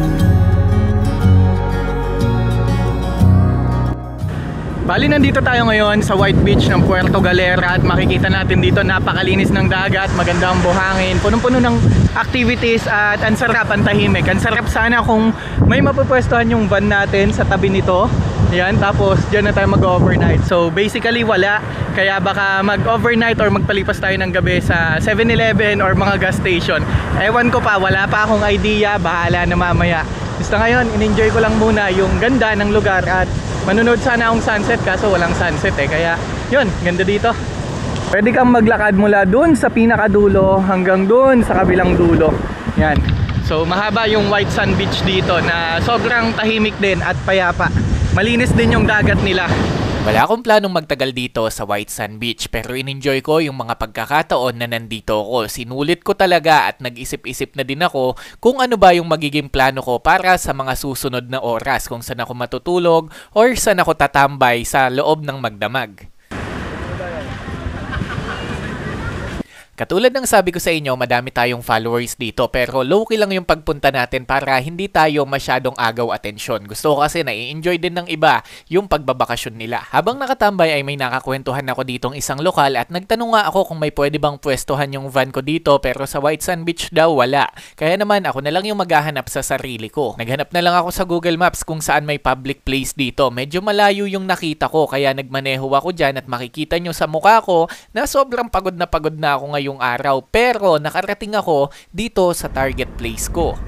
Bali, nandito tayo ngayon sa White Beach ng Puerto Galera at makikita natin dito napakalinis ng dagat, maganda ang buhangin, punong-puno ng activities at ang sarap, ang tahimik. Ang sarap sana kung may mapupwestuhan yung van natin sa tabi nito. Yan, tapos dyan na tayo mag-overnight. So basically wala, kaya baka mag-overnight or magpalipas tayo ng gabi sa 7-Eleven or mga gas station. Ewan ko pa, wala pa akong idea, bahala na mamaya. Basta ngayon, in-enjoy ko lang muna yung ganda ng lugar at manunod sana akong sunset kaso walang sunset kaya yun, ganda dito. Pwede kang maglakad mula dun sa pinakadulo hanggang dun sa kabilang dulo. Yan. So mahaba yung White Sand Beach dito na sobrang tahimik din at payapa. Malinis din yung dagat nila. Wala akong planong magtagal dito sa White Sand Beach pero in-enjoy ko yung mga pagkakataon na nandito ako. Sinulit ko talaga at nag-isip-isip na din ako kung ano ba yung magiging plano ko para sa mga susunod na oras, kung saan ako matutulog or saan ako tatambay sa loob ng magdamag. Katulad ng sabi ko sa inyo, madami tayong followers dito pero low-key lang yung pagpunta natin para hindi tayo masyadong agaw atensyon. Gusto ko kasi na-i-enjoy din ng iba yung pagbabakasyon nila. Habang nakatambay ay may nakakwentuhan ako ditong isang lokal at nagtanong nga ako kung may pwede bang pwestuhan yung van ko dito pero sa White Sand Beach daw wala. Kaya naman ako na lang yung maghahanap sa sarili ko. Naghanap na lang ako sa Google Maps kung saan may public place dito. Medyo malayo yung nakita ko kaya nagmaneho ako dyan at makikita nyo sa mukha ko na sobrang pagod na ako ngayon yung araw pero nakarating ako dito sa target place ko.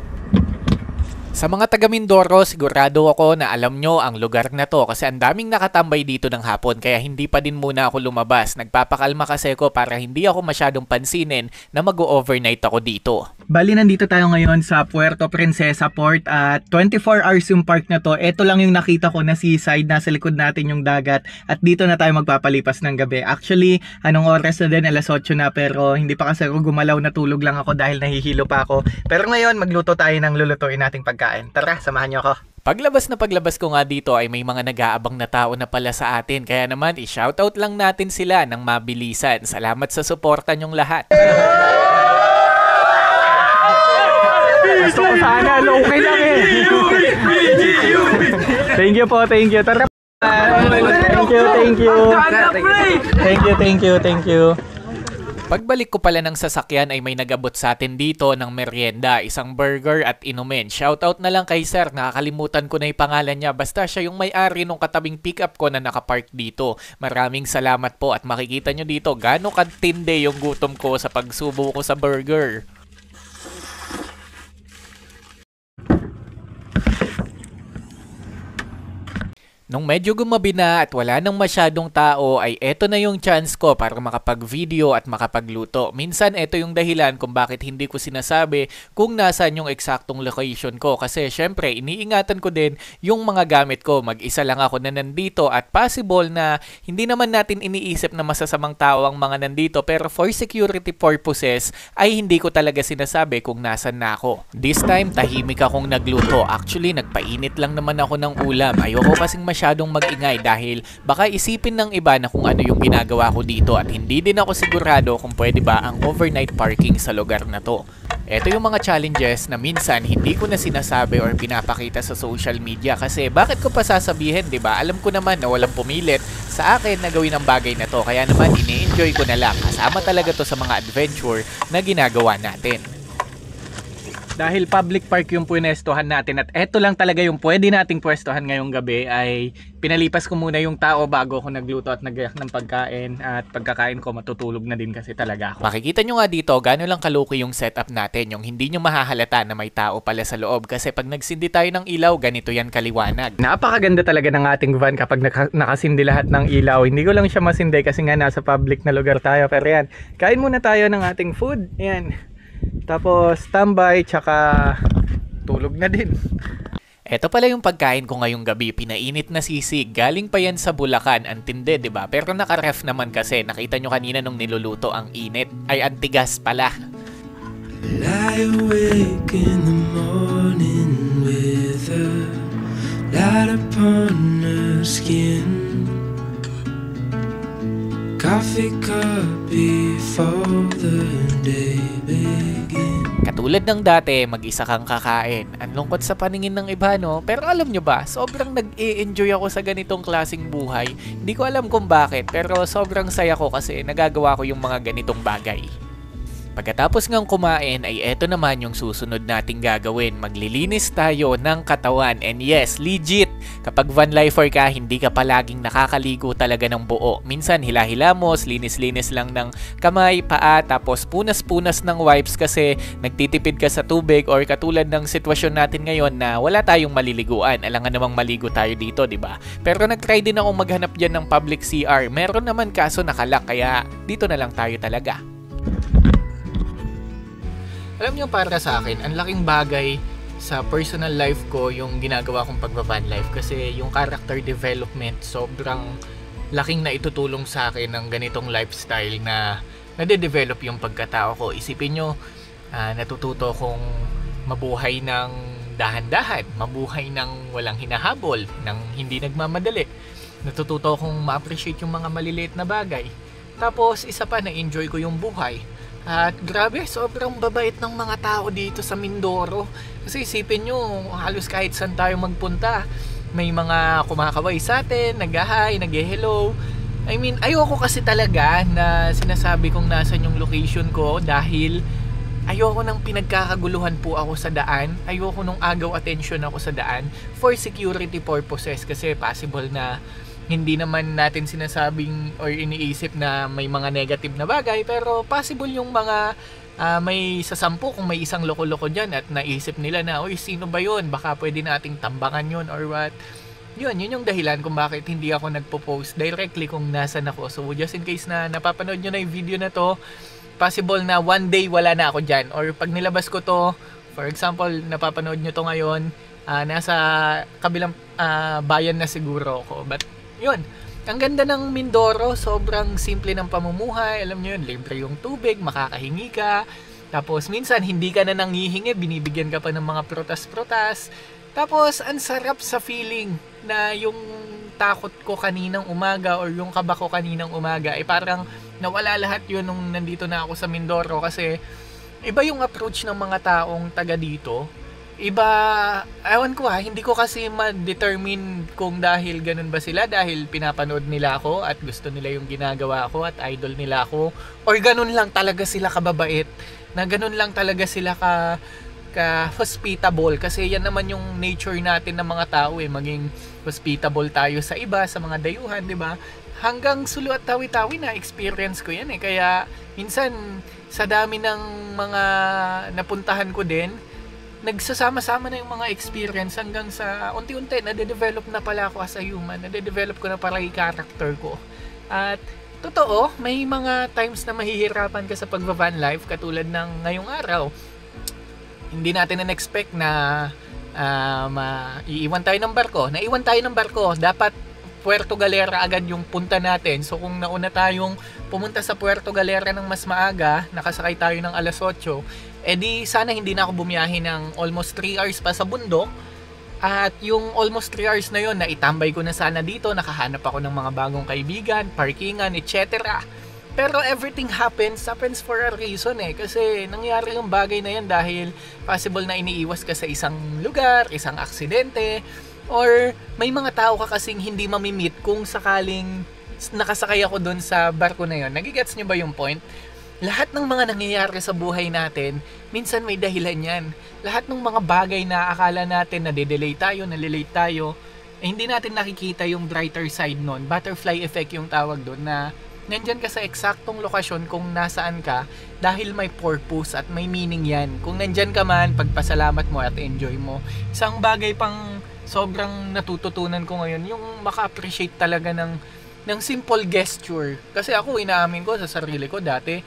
Sa mga taga Mindoro, sigurado ako na alam nyo ang lugar na to kasi ang daming nakatambay dito ng hapon kaya hindi pa din muna ako lumabas. Nagpapakalma kasi ako para hindi ako masyadong pansinin na mag-overnight ako dito. Bali, nandito tayo ngayon sa Puerto Princesa Port at 24 hours yung park na to. Ito lang yung nakita ko na seaside, nasa likod natin yung dagat at dito na tayo magpapalipas ng gabi. Actually, anong oras na din? Alas 8 na pero hindi pa kasi ako gumalaw, natulog lang ako dahil nahihilo pa ako. Pero ngayon, magluto tayo ng lulutuin nating pagkain. Tara, samahan nyo ako. Paglabas ko nga dito ay may mga nag-aabang na tao na pala sa atin. Kaya naman, i-shoutout lang natin sila ng mabilisan. Salamat sa suporta nyong lahat. Gusto ko sana, okay lang eh. Thank you po, thank you. Tara. Thank you. Thank you. Pagbalik ko pala ng sasakyan ay may nagabot sa atin dito ng merienda, isang burger at inumin. Shoutout na lang kay sir, nakakalimutan ko na yung pangalan niya. Basta siya yung may-ari nung katabing pickup ko na nakapark dito. Maraming salamat po at makikita nyo dito gaano katindi yung gutom ko sa pagsubo ko sa burger. Nung medyo gumabi na at wala nang masyadong tao ay eto na yung chance ko para makapag-video at makapagluto. Minsan eto yung dahilan kung bakit hindi ko sinasabi kung nasaan yung eksaktong location ko. Kasi syempre iniingatan ko din yung mga gamit ko. Mag-isa lang ako na nandito at possible na hindi naman natin iniisip na masasamang tao ang mga nandito. Pero for security purposes ay hindi ko talaga sinasabi kung nasaan na ako. This time tahimik akong nagluto. Actually nagpainit lang naman ako ng ulam. Ayoko kasing masyadong mag-ingay dahil baka isipin ng iba na kung ano yung ginagawa ko dito at hindi din ako sigurado kung pwede ba ang overnight parking sa lugar na to. Ito yung mga challenges na minsan hindi ko na sinasabi or pinapakita sa social media kasi bakit ko pa sasabihin, 'di ba? Alam ko naman na walang pumilit sa akin na gawin ang bagay na to kaya naman ini-enjoy ko na lang. Kasama talaga to sa mga adventure na ginagawa natin. Dahil public park yung pwestohan natin at eto lang talaga yung pwede nating pwestohan ngayong gabi ay pinalipas ko muna yung tao bago ako nagluto at nagayak ng pagkain at pagkakain ko matutulog na din kasi talaga ako. Makikita nyo nga dito gano'n lang kaluki yung setup natin, yung hindi nyo mahahalata na may tao pala sa loob kasi pag nagsindi tayo ng ilaw ganito yan kaliwanag. Napakaganda talaga ng ating van kapag nakasindi lahat ng ilaw. Hindi ko lang siya masindi kasi nga nasa public na lugar tayo pero yan, kain muna tayo ng ating food. Yan. Tapos tambay tsaka tulog na din. Ito pala yung pagkain ko ngayong gabi, pinainit na sisig. Galing pa yan sa Bulacan, ang tindi, 'di ba? Pero naka-ref naman kasi. Nakita nyo kanina nung niluluto ang init. Ay antigas pala. Lie awake in the morning with a light upon her skin. Coffee cup before the day begins. Katulad ng dati, mag-isa kang kakain. Ang lungkot sa paningin ng iba, no? Pero alam nyo ba, sobrang nag-e-enjoy ako sa ganitong klaseng buhay. Hindi ko alam kung bakit, pero sobrang saya ko kasi nagagawa ko yung mga ganitong bagay. Pagkatapos ngang kumain ay eto naman yung susunod nating gagawin. Maglilinis tayo ng katawan. And yes, legit, kapag van lifer ka, hindi ka palaging nakakaligo talaga ng buo. Minsan hila-hilamos, linis-linis lang ng kamay, paa, tapos punas-punas ng wipes kasi nagtitipid ka sa tubig or katulad ng sitwasyon natin ngayon na wala tayong maliliguan. Alangan namang maligo tayo dito, di ba? Pero nag-try din akong maghanap dyan ng public CR. Meron naman kaso nakalak kaya dito na lang tayo talaga. Alam niyo para sa akin, ang laking bagay sa personal life ko yung ginagawa kong pagbaban life kasi yung character development sobrang laking na itutulong sa akin ng ganitong lifestyle na nade-develop yung pagkatao ko. Isipin nyo, natututo kong mabuhay ng dahan-dahan, mabuhay ng walang hinahabol, ng hindi nagmamadali. Natututo kong ma-appreciate yung mga maliliit na bagay. Tapos isa pa, na-enjoy ko yung buhay. At grabe, sobrang babait ng mga tao dito sa Mindoro. Kasi isipin nyo, halos kahit saan tayo magpunta, may mga kumakaway sa atin, nag-hi, nag-hello. I mean, ayoko kasi talaga na sinasabi kong nasan yung location ko dahil ayoko nang pinagkakaguluhan po ako sa daan. Ayoko nung agaw attention ako sa daan for security purposes kasi possible na hindi naman natin sinasabing or iniisip na may mga negative na bagay pero possible yung mga may sasampu kung may isang loko-loko dyan at naisip nila na uy sino ba yun, baka pwede nating tambangan yun or what. Yun yung dahilan kung bakit hindi ako nagpo-post directly kung nasan ako. So just in case na napapanood nyo na yung video na to, possible na one day wala na ako dyan or pag nilabas ko to, for example napapanood nyo to ngayon, nasa kabilang bayan na siguro ako. But yun, ang ganda ng Mindoro, sobrang simple ng pamumuhay. Alam nyo yun, libre yung tubig, makakahingi ka. Tapos minsan hindi ka na nanghihingi, binibigyan ka pa ng mga prutas-prutas. Tapos ang sarap sa feeling na yung takot ko kaninang umaga or yung kaba ko kaninang umaga ay parang nawala lahat yun nung nandito na ako sa Mindoro kasi iba yung approach ng mga taong taga dito. iba, ewan ko hindi ko kasi ma-determine kung dahil ganun ba sila, dahil pinapanood nila ako at gusto nila yung ginagawa ko at idol nila ako, or ganun lang talaga sila kababait, na ganun lang talaga sila ka-hospitable, kasi yan naman yung nature natin ng mga tao maging hospitable tayo sa iba, sa mga dayuhan, di ba? Hanggang sulo at tawi-tawi na experience ko yan kaya minsan sa dami ng mga napuntahan ko din, nagsasama-sama na yung mga experience hanggang sa unti-unti nade-develop na pala ako as a human, nade-develop ko na pala yung character ko. At totoo, may mga times na mahihirapan ka sa pagva-van life, katulad ng ngayong araw. Hindi natin na-expect na iiwan tayo ng barko. Naiwan tayo ng barko. Dapat Puerto Galera agad yung punta natin. So kung nauna tayong pumunta sa Puerto Galera ng mas maaga, nakasakay tayo ng alas 8, edi sana hindi na ako bumiyahe ng almost 3 hours pa sa bundok. At yung almost 3 hours na yon, naitambay ko na sana dito, nakahanap ako ng mga bagong kaibigan, parkingan, etc. Pero everything happens for a reason kasi nangyari yung bagay na yan dahil possible na iniiwas ka sa isang lugar, isang aksidente, or may mga tao ka kasing hindi mamimit kung sakaling nakasakay ako doon sa barko na yon. Nagigets nyo ba yung point? Lahat ng mga nangyayari sa buhay natin, minsan may dahilan yan. Lahat ng mga bagay na akala natin na de-delay tayo, nalilate tayo, hindi natin nakikita yung brighter side nun. Butterfly effect yung tawag doon, na nandyan ka sa eksaktong lokasyon kung nasaan ka dahil may purpose at may meaning yan. Kung nandyan ka man, pagpasalamat mo at enjoy mo. Isang bagay pang sobrang natututunan ko ngayon, yung maka-appreciate talaga ng simple gesture. Kasi ako, inaamin ko sa sarili ko dati,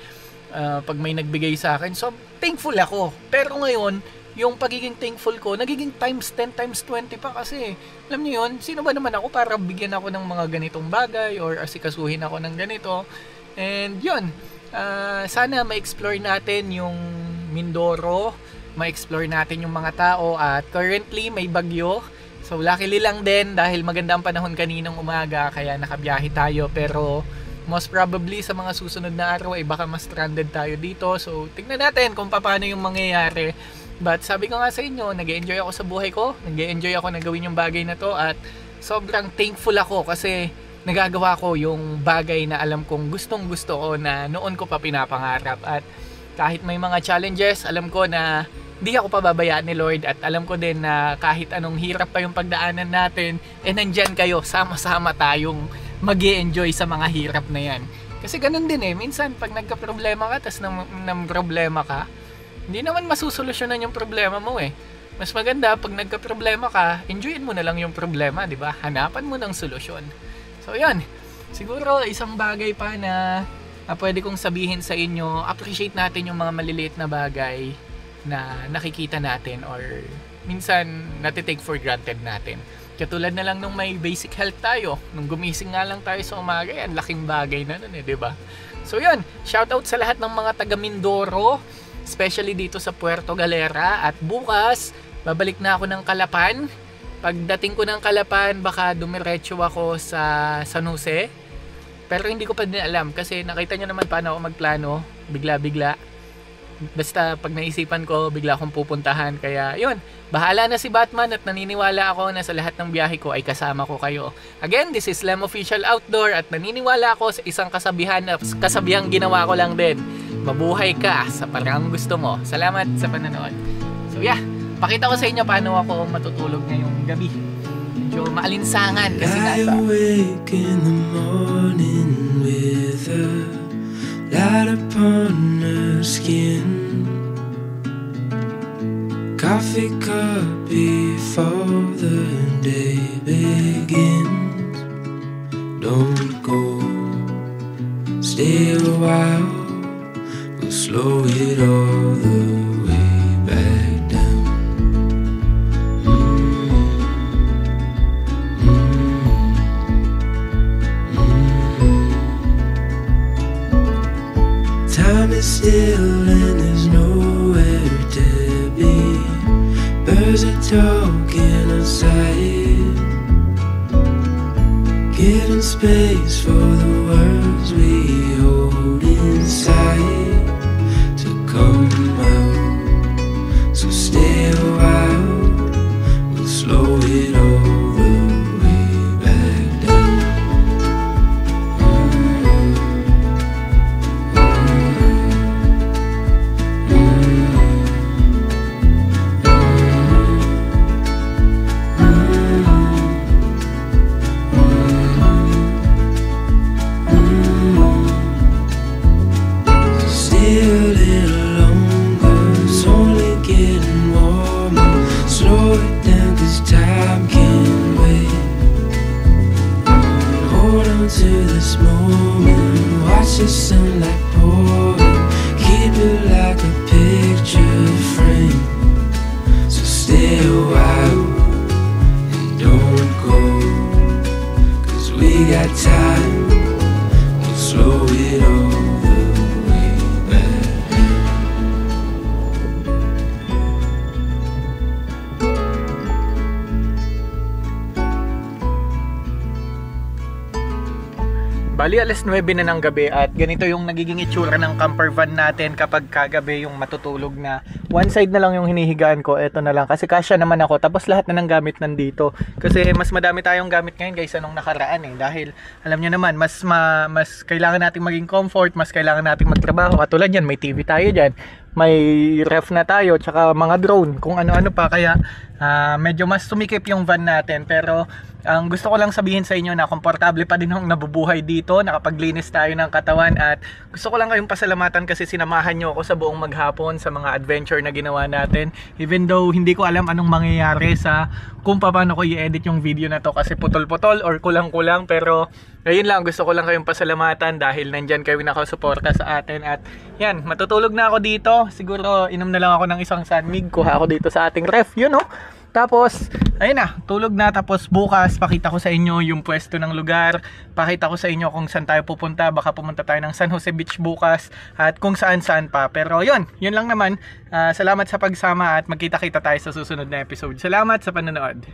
pag may nagbigay sa akin, so thankful ako. Pero ngayon, yung pagiging thankful ko, nagiging times 10, times 20 pa, kasi alam niyo yun, sino ba naman ako para bigyan ako ng mga ganitong bagay or asikasuhin ako ng ganito. And yun, sana ma-explore natin yung Mindoro, ma-explore natin yung mga tao, at currently may bagyo. So luckily lang din dahil maganda ang panahon kaninang umaga, kaya nakabiyahe tayo, pero most probably sa mga susunod na araw ay baka mas stranded tayo dito. So tignan natin kung paano yung mangyayari. But sabi ko nga sa inyo, nag-enjoy ako sa buhay ko, nag-enjoy ako na gawin yung bagay na to, at sobrang thankful ako kasi nagagawa ko yung bagay na alam kong gustong gusto ko, na noon ko pa pinapangarap. At kahit may mga challenges, alam ko na di ako pababayaan ni Lord, at alam ko din na kahit anong hirap pa yung pagdaanan natin, nandyan kayo, sama-sama tayong mag-e-enjoy sa mga hirap na yan. Kasi ganun din minsan pag nagka-problema ka, tas ng problema ka, hindi naman masusolusyonan yung problema mo Mas maganda pag nagka-problema ka, enjoyin mo na lang yung problema, di ba? Hanapan mo ng solusyon. So yan, siguro isang bagay pa na pwede kong sabihin sa inyo, appreciate natin yung mga maliliit na bagay na nakikita natin or minsan natitake for granted natin. Katulad na lang nung may basic health tayo, nung gumising nga lang tayo sa umaga, yan, laking bagay na nun diba? So yun, shoutout sa lahat ng mga taga Mindoro, especially dito sa Puerto Galera. At bukas, babalik na ako ng Calapan. Pagdating ko ng Calapan, baka dumiretso ako sa San Jose, pero hindi ko pa din alam kasi nakita nyo naman paano ako magplano, bigla-bigla. Basta pag naisipan ko, bigla akong pupuntahan. Kaya yun, bahala na si Batman, at naniniwala ako na sa lahat ng biyahe ko ay kasama ko kayo. Again, this is Lem Official Outdoor, at naniniwala ako sa isang kasabihang ginawa ko lang din. Mabuhay ka sa parang gusto mo. Salamat sa panonood. So yeah, pakita ko sa inyo paano ako matutulog ngayong gabi. Medyo maalinsangan kasi I awake in the morning with a light upon her skin, coffee cup before the day begins. Don't go, stay a while, we'll slow it all the way back down. Time is still and there's nowhere to be. Birds are talking outside, giving space for the words we hold inside to come out. So stay a while, time will slow it all the way back. Bali, alas 9 na ng gabi at ganito yung nagiging itsura ng camper van natin kapag kagabi yung matutulog na. One side na lang yung hinihigaan ko, eto na lang kasi kasya naman ako, tapos lahat na ng gamit nandito. Kasi mas madami tayong gamit ngayon guys anong nakaraan dahil alam nyo naman, mas kailangan nating maging comfort, mas kailangan nating magtrabaho. Katulad yan, may TV tayo dyan, may ref na tayo, tsaka mga drone, kung ano-ano pa. Kaya medyo mas sumikip yung van natin, pero ang gusto ko lang sabihin sa inyo na komportable pa din akong nabubuhay dito, nakapaglinis tayo ng katawan, at gusto ko lang kayong pasalamatan kasi sinamahan nyo ako sa buong maghapon sa mga adventure na ginawa natin. Even though hindi ko alam anong mangyayari sa kung paano ko i-edit yung video na to kasi putol-putol or kulang-kulang, pero ayun lang, gusto ko lang kayong pasalamatan dahil nandyan kayo nakasuporta sa atin. At yan, matutulog na ako dito, siguro inom na lang ako ng isang Sunmig, kuha ako dito sa ating ref, you know. Tapos, ayun na, tulog na. Tapos bukas, pakita ko sa inyo yung pwesto ng lugar. Pakita ko sa inyo kung saan tayo pupunta. Baka pumunta tayo ng San Jose Beach bukas at kung saan-saan pa. Pero yun lang naman. Salamat sa pagsama at magkita-kita tayo sa susunod na episode. Salamat sa panonood.